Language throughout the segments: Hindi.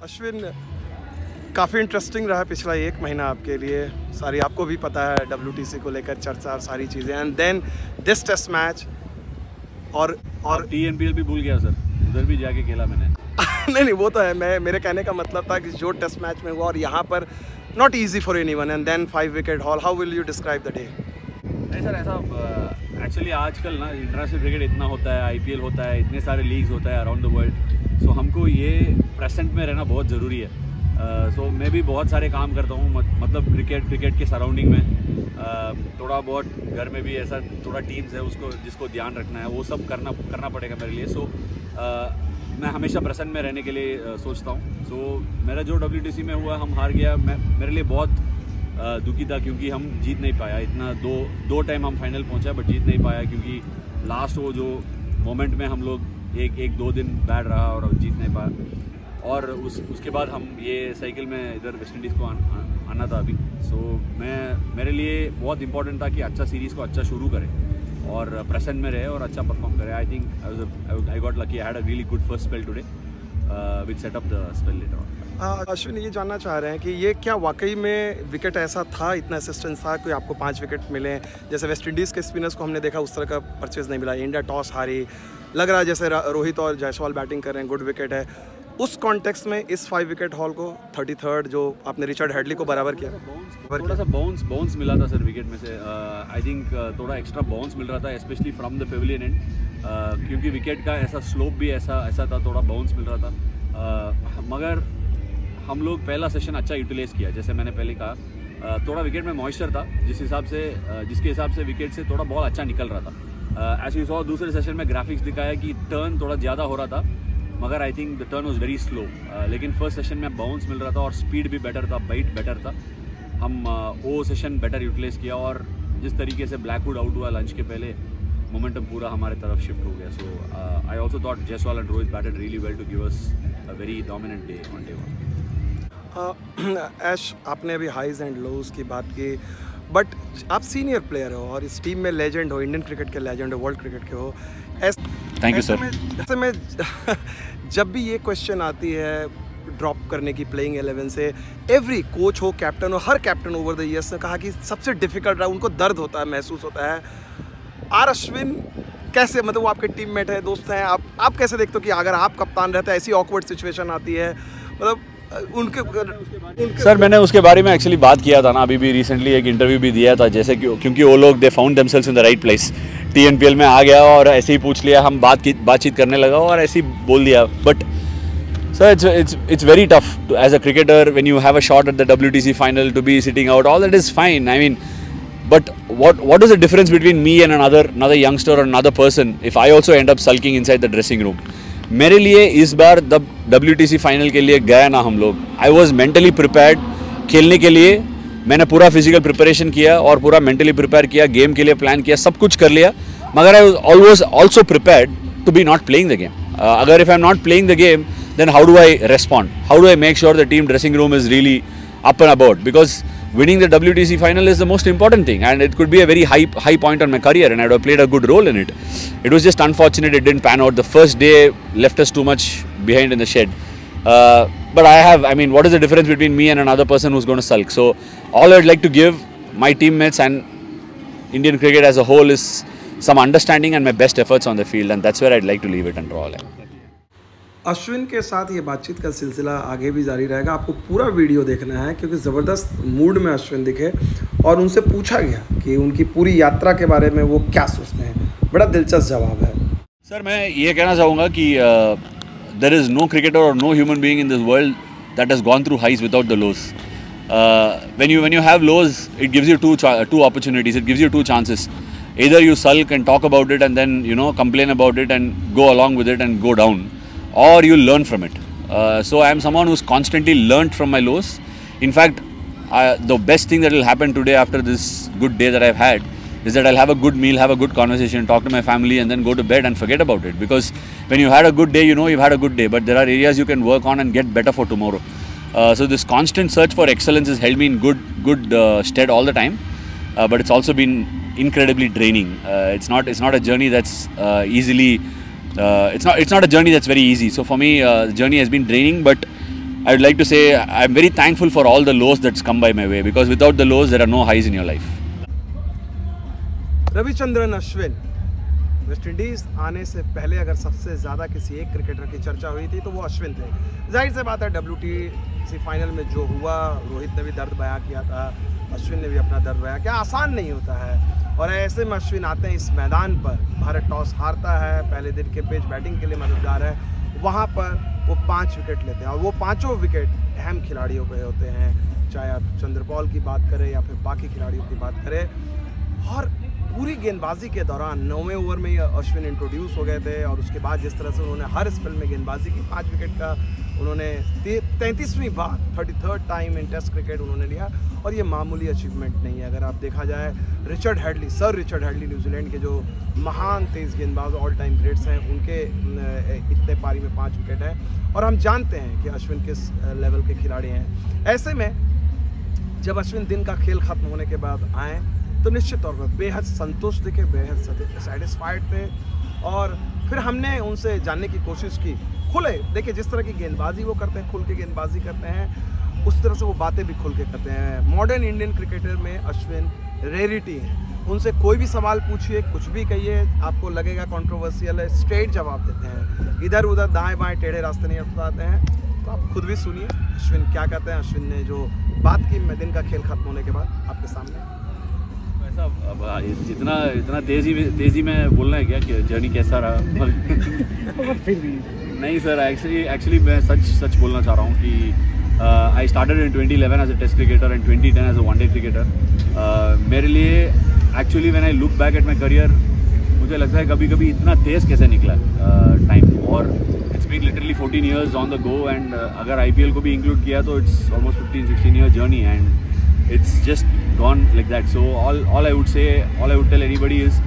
अश्विन, काफ़ी इंटरेस्टिंग रहा पिछला एक महीना आपके लिए। सारी आपको भी पता है WTC को लेकर चर्चा और सारी चीज़ें, and then this test match और TNPL भी भूल गया सर, उधर भी जाके खेला मैंने। नहीं वो तो है, मेरे कहने का मतलब था कि जो टेस्ट मैच में हुआ और यहाँ पर not easy for anyone, and then 5 wicket haul, how will you describe the day? नहीं सर, ऐसा एक्चुअली आजकल ना इंटरनेशनल क्रिकेट इतना होता है, IPL होता है, इतने सारे लीग्स होता है अराउंड द वर्ल्ड, सो हमको ये प्रेजेंट में रहना बहुत ज़रूरी है। सो मैं भी बहुत सारे काम करता हूँ, मतलब क्रिकेट के सराउंडिंग में थोड़ा बहुत घर में भी ऐसा थोड़ा टीम्स है उसको जिसको ध्यान रखना है, वो सब करना पड़ेगा मेरे लिए। सो मैं हमेशा प्रेजेंट में रहने के लिए सोचता हूँ। सो मेरा जो WTC में हुआ, हम हार गया, मेरे लिए बहुत दुखी था क्योंकि हम जीत नहीं पाया। इतना दो टाइम हम फाइनल पहुंचा बट जीत नहीं पाया क्योंकि लास्ट वो जो मोमेंट में हम लोग एक दो दिन बैड रहा और जीत नहीं पाया। और उसके बाद हम ये साइकिल में इधर वेस्ट इंडीज़ को आना था अभी। सो मेरे लिए बहुत इंपॉर्टेंट था कि अच्छा सीरीज़ को अच्छा शुरू करें और प्रेजेंट में रहे और अच्छा परफॉर्म करें। I think I got lucky, I had a really good first spell today which set up the spell later on. Ashwin, ये जानना चाह रहे हैं कि ये क्या वाकई में विकेट ऐसा था, इतना असिस्टेंस था कि आपको 5 विकेट मिले? जैसे वेस्ट इंडीज़ के स्पिनर्स को हमने देखा उस तरह का परचेज नहीं मिला, इंडिया टॉस हारी, लग रहा है जैसे रोहित और जायसवाल बैटिंग कर रहे हैं, गुड विकेट है। उस कॉन्टेक्स्ट में इस 5 विकेट हॉल को 33rd जो आपने रिचर्ड हेडली को बराबर किया, थोड़ा सा बाउंस मिला था सर विकेट में से। आई थिंक थोड़ा एक्स्ट्रा बाउंस मिल रहा था specially from the Pavilion and, क्योंकि विकेट का ऐसा स्लोप भी ऐसा था, थोड़ा बाउंस मिल रहा था। मगर हम लोग पहला सेशन अच्छा यूटिलाइज किया, जैसे मैंने पहले कहा। थोड़ा विकेट में मॉइस्चर था जिसके हिसाब से विकेट से थोड़ा बॉल अच्छा निकल रहा था। एज यू सॉ दूसरे सेशन में ग्राफिक्स दिखाया कि टर्न थोड़ा ज़्यादा हो रहा था, मगर I think the turn was very slow. लेकिन फर्स्ट सेशन में बाउंस मिल रहा था और स्पीड भी बेटर था, बाइट बेटर था। हम वो सेशन बेटर यूटिलाइज किया और जिस तरीके से ब्लैकवुड आउट हुआ लंच के पहले, मोमेंटम पूरा हमारे तरफ शिफ्ट हो गया। So I also thought Jaiswal and Rohit batted really well to give us a very dominant day on day 1। Ash, आपने अभी हाइज एंड लोज की बात की, बट आप सीनियर प्लेयर हो और इस टीम में लेजेंड हो, इंडियन क्रिकेट के लेजेंड हो, वर्ल्ड क्रिकेट के हो। Thank you sir. ऐसे में जब भी ये क्वेश्चन आती है ड्रॉप करने की प्लेइंग 11 से, एवरी कोच हो, कैप्टन हो, हर कैप्टन ओवर द ईयर्स ने कहा कि सबसे डिफिकल्ट रहा, उनको दर्द होता है, महसूस होता है। आर अश्विन कैसे, मतलब वो आपके टीममेट है, दोस्त हैं, आप कैसे देखते हो कि अगर आप कप्तान रहते हैं ऐसी ऑकवर्ड सिचुएशन आती है? मतलब उनके सर मैंने उसके बारे में एक्चुअली बात किया था ना, अभी भी रिसेंटली एक इंटरव्यू भी दिया था, जैसे क्योंकि वो लोग they found themselves in the right place. TNPL में आ गया और ऐसे ही पूछ लिया, हम बातचीत करने लगा और ऐसे ही बोल दिया। But sir it's very tough as a cricketer when you have a shot at the WTC final to be sitting out. All that is fine. I mean, but what is the difference between me and another youngster or another person if I also end up sulking inside the dressing room? मेरे लिए इस बार WTC फाइनल के लिए गया ना हम लोग, आई वॉज मेंटली प्रिपेयर्ड खेलने के लिए। मैंने पूरा फिजिकल प्रिपरेशन किया और पूरा मेंटली प्रिपेयर किया, गेम के लिए प्लान किया, सब कुछ कर लिया, मगर I was also prepared to be not playing the game. अगर if I am not playing the game then how do I respond? How do I make sure the team dressing room is really up and about? Because winning the WTC final is the most important thing, and it could be a very high point on my career, and I would have played a good role in it. It was just unfortunate it didn't pan out. The first day left us too much behind in the shed. But I mean, what is the difference between me and another person who's going to sulk? So all I'd like to give my teammates and Indian cricket as a whole is some understanding and my best efforts on the field, and that's where I'd like to leave it and draw a line. Ashwin के साथ ये बातचीत का सिलसिला आगे भी जारी रहेगा। आपको पूरा वीडियो देखना है क्योंकि ज़बरदस्त मूड में अश्विन दिखे और उनसे पूछा गया कि उनकी पूरी यात्रा के बारे में वो क्या सोचते हैं। बड़ा दिलचस्प जवाब है। सर मैं ये कहना चाहूँगा कि देयर इज़ नो क्रिकेटर और no human being in this world that has gone through highs without the lows. when you have lows, it gives you two opportunities, it gives you two chances. Either you sulk and talk about it and then complain about it and go along with it and go down, or you learn from it. So I am someone who's constantly learned from my lows. In fact, the best thing that will happen today after this good day that I've had is that I'll have a good meal, have a good conversation, talk to my family and then go to bed and forget about it. Because when you had a good day, you've had a good day, but there are areas you can work on and get better for tomorrow. So this constant search for excellence has held me in good stead all the time, but it's also been incredibly draining. It's not a journey that's easily. It's not a journey that's very easy. So for me, the journey has been draining, but I would like to say I'm very thankful for all the lows that's come by my way, because without the lows there are no highs in your life. Ravichandran Ashwin, West Indies आने से पहले अगर सबसे ज़्यादा किसी एक क्रिकेटर की चर्चा हुई थी तो वो अश्विन थे। जाहिर सी बात है, WTC फाइनल में जो हुआ, रोहित ने भी दर्द बयां किया था, अश्विन ने भी अपना दर्द बयां किया। आसान नहीं होता है, और ऐसे में अश्विन आते हैं इस मैदान पर। भारत टॉस हारता है, पहले दिन के पेस बैटिंग के लिए मददगार है, वहाँ पर वो 5 विकेट लेते हैं, और वो 5 विकेट अहम खिलाड़ियों के होते हैं, चाहे आप चंद्रपॉल की बात करें या फिर बाकी खिलाड़ियों की बात करें। और पूरी गेंदबाजी के दौरान 9वें ओवर में ही अश्विन इंट्रोड्यूस हो गए थे, और उसके बाद जिस तरह से उन्होंने हर स्पेल में गेंदबाजी की, 5 विकेट का उन्होंने 33वीं बार 33rd time in test cricket उन्होंने लिया, और ये मामूली अचीवमेंट नहीं है। अगर आप देखा जाए, Richard Hadlee, sir Richard Hadlee, New Zealand के जो महान तेज़ गेंदबाज ऑल टाइम ग्रेट्स हैं, उनके इतने पारी में 5 विकेट हैं, और हम जानते हैं कि अश्विन किस लेवल के खिलाड़ी हैं। ऐसे में जब अश्विन दिन का खेल खत्म होने के बाद आए तो निश्चित तौर पर बेहद संतुष्ट दिखे, बेहद सेटिस्फाइड थे, और फिर हमने उनसे जानने की कोशिश की। खुले, देखिए जिस तरह की गेंदबाजी वो करते हैं, खुल के गेंदबाजी करते हैं, उस तरह से वो बातें भी खुल के करते हैं। मॉडर्न इंडियन क्रिकेटर में अश्विन रेयरिटी है। उनसे कोई भी सवाल पूछिए, कुछ भी कहिए, आपको लगेगा कंट्रोवर्शियल है, स्ट्रेट जवाब देते हैं, इधर उधर दाएं बाएं टेढ़े रास्ते नहीं अपनाते हैं। तो आप खुद भी सुनिए अश्विन क्या कहते हैं। अश्विन ने जो बात की दिन का खेल खत्म होने के बाद आपके सामने। इतना तेज़ी में बोलना है क्या कि जर्नी कैसा रहा? नहीं सर, एक्चुअली मैं सच बोलना चाह रहा हूँ कि I started in 2011 as a test cricketer and 2010 as a one day cricketer. मेरे लिए actually when I look back at my career, मुझे लगता है कभी कभी इतना तेज़ कैसे निकला टाइम, और it's been literally 14 years on the go, and अगर IPL को भी इंक्लूड किया तो it's almost 15-16 year journey, and it's just gone like that. So all I would tell anybody is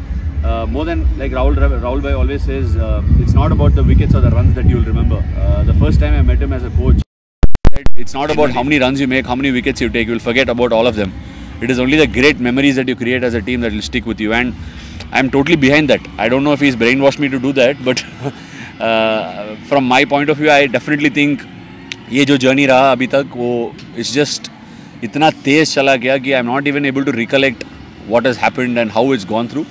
more than, like Rahul bhai always says, it's not about the wickets or the runs that you'll remember. The first time I met him as a coach, it's not about how many runs you make, how many wickets you take. You'll forget about all of them. It is only the great memories that you create as a team that will stick with you, and I'm totally behind that. I don't know if he's brainwashed me to do that, but from my point of view, I definitely think ये जो जर्नी रहा अभी तक, वो it's just इतना तेज़ चला गया कि I am not even able to recollect what has happened and how it's gone through.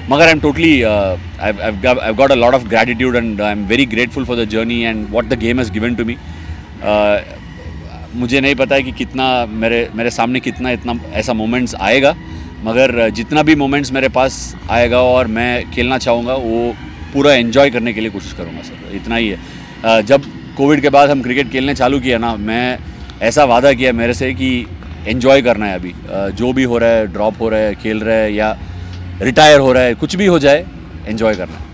मगर I am totally I've got a lot of gratitude, and I am very grateful for the journey and what the game has given to me. मुझे नहीं पता है कि कितना मेरे सामने कितना इतना ऐसा मोमेंट्स आएगा, मगर जितना भी मोमेंट्स मेरे पास आएगा और मैं खेलना चाहूँगा, वो पूरा एंजॉय करने के लिए कोशिश करूँगा सर, इतना ही है। जब कोविड के बाद हम क्रिकेट खेलने चालू किया ना, मैं ऐसा वादा किया मेरे से कि एंजॉय करना है अभी, जो भी हो रहा है, ड्रॉप हो रहा है, खेल रहा है या रिटायर हो रहा है, कुछ भी हो जाए, एंजॉय करना है।